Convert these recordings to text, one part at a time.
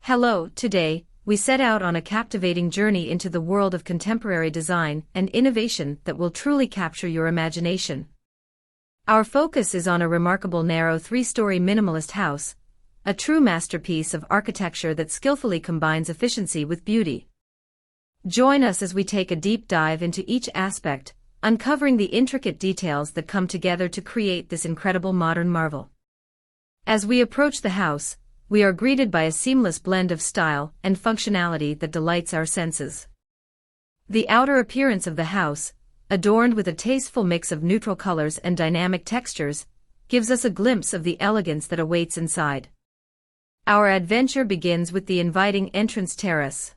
Hello, today, we set out on a captivating journey into the world of contemporary design and innovation that will truly capture your imagination. Our focus is on a remarkable narrow three-story minimalist house, a true masterpiece of architecture that skillfully combines efficiency with beauty. Join us as we take a deep dive into each aspect, uncovering the intricate details that come together to create this incredible modern marvel. As we approach the house, we are greeted by a seamless blend of style and functionality that delights our senses. The outer appearance of the house, adorned with a tasteful mix of neutral colors and dynamic textures, gives us a glimpse of the elegance that awaits inside. Our adventure begins with the inviting entrance terrace.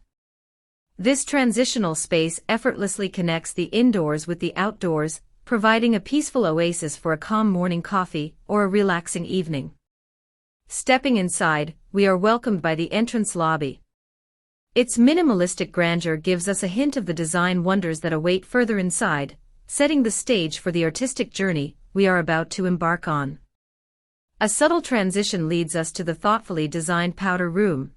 This transitional space effortlessly connects the indoors with the outdoors, providing a peaceful oasis for a calm morning coffee or a relaxing evening. Stepping inside, we are welcomed by the entrance lobby. Its minimalistic grandeur gives us a hint of the design wonders that await further inside, setting the stage for the artistic journey we are about to embark on. A subtle transition leads us to the thoughtfully designed powder room.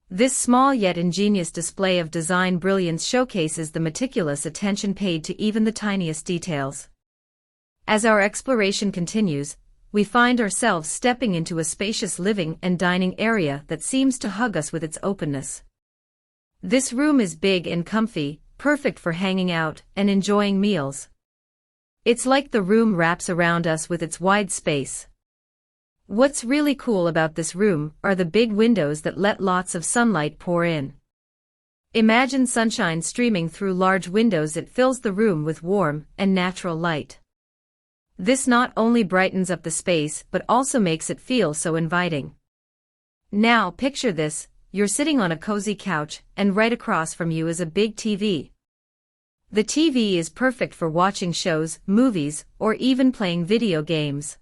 This small yet ingenious display of design brilliance showcases the meticulous attention paid to even the tiniest details. As our exploration continues, we find ourselves stepping into a spacious living and dining area that seems to hug us with its openness. This room is big and comfy, perfect for hanging out and enjoying meals. It's like the room wraps around us with its wide space. What's really cool about this room are the big windows that let lots of sunlight pour in. Imagine sunshine streaming through large windows that fills the room with warm and natural light. This not only brightens up the space but also makes it feel so inviting. Now picture this, you're sitting on a cozy couch and right across from you is a big TV. The TV is perfect for watching shows, movies, or even playing video games.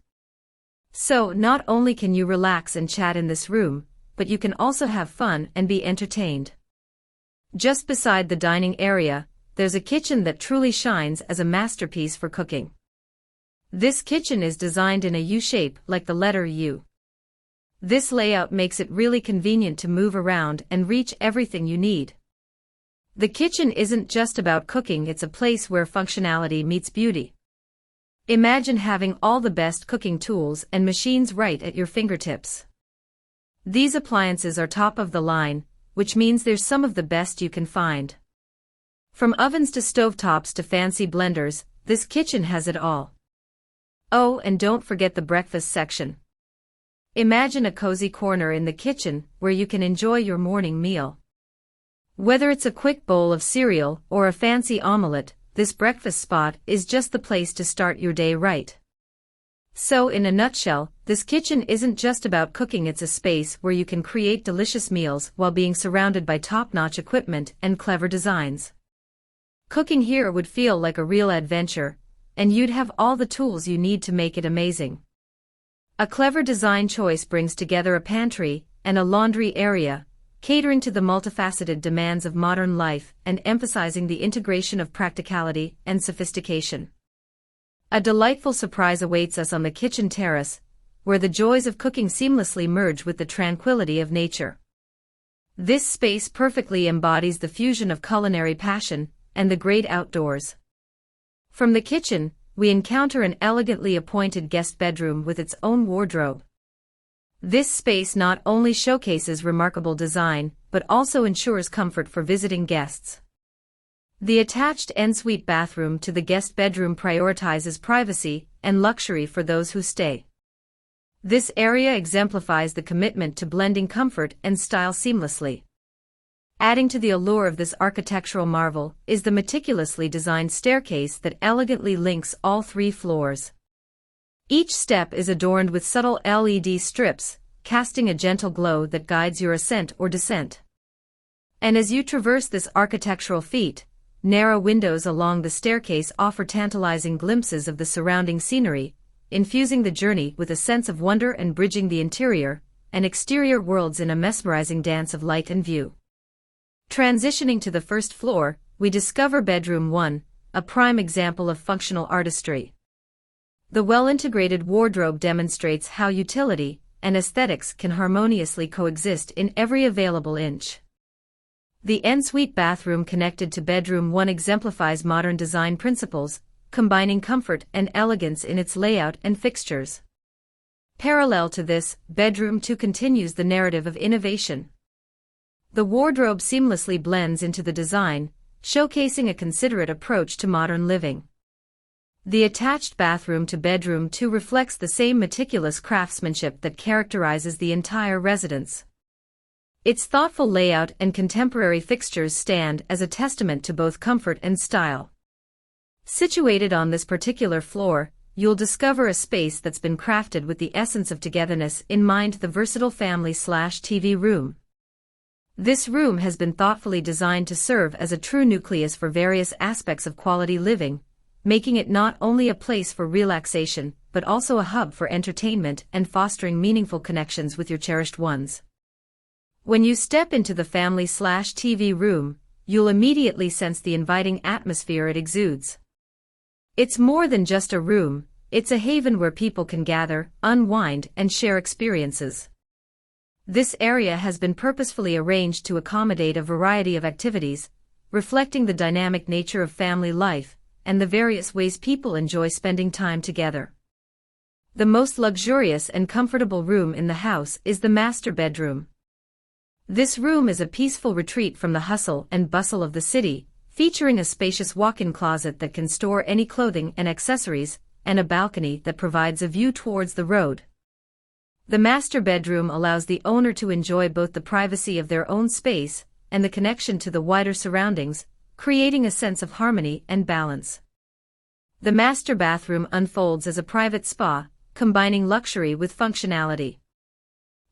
So not only can you relax and chat in this room, but you can also have fun and be entertained. Just beside the dining area, there's a kitchen that truly shines as a masterpiece for cooking. This kitchen is designed in a U shape like the letter U. This layout makes it really convenient to move around and reach everything you need. The kitchen isn't just about cooking, it's a place where functionality meets beauty. Imagine having all the best cooking tools and machines right at your fingertips. These appliances are top of the line, which means there's some of the best you can find. From ovens to stovetops to fancy blenders, this kitchen has it all. Oh, and don't forget the breakfast section. Imagine a cozy corner in the kitchen where you can enjoy your morning meal. Whether it's a quick bowl of cereal or a fancy omelette, this breakfast spot is just the place to start your day right. So in a nutshell, this kitchen isn't just about cooking, it's a space where you can create delicious meals while being surrounded by top-notch equipment and clever designs. Cooking here would feel like a real adventure, and you'd have all the tools you need to make it amazing. A clever design choice brings together a pantry and a laundry area, catering to the multifaceted demands of modern life and emphasizing the integration of practicality and sophistication. A delightful surprise awaits us on the kitchen terrace, where the joys of cooking seamlessly merge with the tranquility of nature. This space perfectly embodies the fusion of culinary passion and the great outdoors. From the kitchen, we encounter an elegantly appointed guest bedroom with its own wardrobe. This space not only showcases remarkable design, but also ensures comfort for visiting guests. The attached ensuite bathroom to the guest bedroom prioritizes privacy and luxury for those who stay. This area exemplifies the commitment to blending comfort and style seamlessly. Adding to the allure of this architectural marvel is the meticulously designed staircase that elegantly links all 3 floors. Each step is adorned with subtle LED strips, casting a gentle glow that guides your ascent or descent. And as you traverse this architectural feat, narrow windows along the staircase offer tantalizing glimpses of the surrounding scenery, infusing the journey with a sense of wonder and bridging the interior and exterior worlds in a mesmerizing dance of light and view. Transitioning to the first floor, we discover Bedroom 1, a prime example of functional artistry. The well-integrated wardrobe demonstrates how utility, and aesthetics can harmoniously coexist in every available inch. The ensuite bathroom connected to bedroom 1 exemplifies modern design principles, combining comfort and elegance in its layout and fixtures. Parallel to this, bedroom 2 continues the narrative of innovation. The wardrobe seamlessly blends into the design, showcasing a considerate approach to modern living. The attached bathroom to bedroom 2 reflects the same meticulous craftsmanship that characterizes the entire residence. Its thoughtful layout and contemporary fixtures stand as a testament to both comfort and style. Situated on this particular floor, you'll discover a space that's been crafted with the essence of togetherness in mind, the versatile family/TV room. This room has been thoughtfully designed to serve as a true nucleus for various aspects of quality living, making it not only a place for relaxation, but also a hub for entertainment and fostering meaningful connections with your cherished ones. When you step into the family/TV room, you'll immediately sense the inviting atmosphere it exudes. It's more than just a room, it's a haven where people can gather, unwind, and share experiences. This area has been purposefully arranged to accommodate a variety of activities, reflecting the dynamic nature of family life and the various ways people enjoy spending time together. The most luxurious and comfortable room in the house is the master bedroom. This room is a peaceful retreat from the hustle and bustle of the city, featuring a spacious walk-in closet that can store any clothing and accessories, and a balcony that provides a view towards the road. The master bedroom allows the owner to enjoy both the privacy of their own space and the connection to the wider surroundings, creating a sense of harmony and balance. The master bathroom unfolds as a private spa, combining luxury with functionality.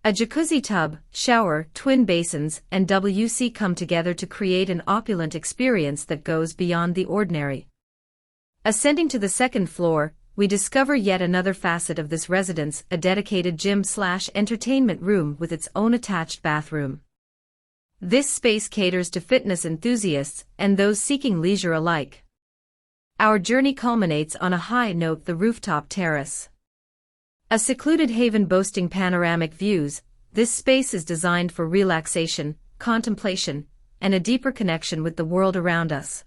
A jacuzzi tub, shower, twin basins, and WC come together to create an opulent experience that goes beyond the ordinary. Ascending to the second floor, we discover yet another facet of this residence, a dedicated gym/entertainment room with its own attached bathroom. This space caters to fitness enthusiasts and those seeking leisure alike. Our journey culminates on a high note, the rooftop terrace. A secluded haven boasting panoramic views, this space is designed for relaxation, contemplation, and a deeper connection with the world around us.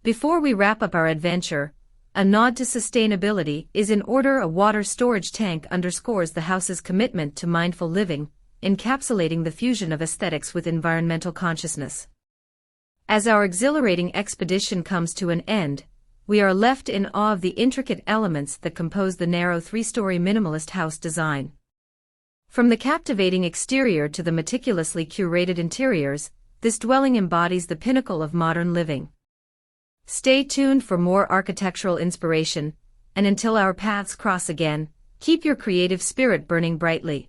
Before we wrap up our adventure, a nod to sustainability is in order. A water storage tank underscores the house's commitment to mindful living, encapsulating the fusion of aesthetics with environmental consciousness. As our exhilarating expedition comes to an end, we are left in awe of the intricate elements that compose the Narrow Three-Storey Minimalist House design. From the captivating exterior to the meticulously curated interiors, this dwelling embodies the pinnacle of modern living. Stay tuned for more architectural inspiration, and until our paths cross again, keep your creative spirit burning brightly.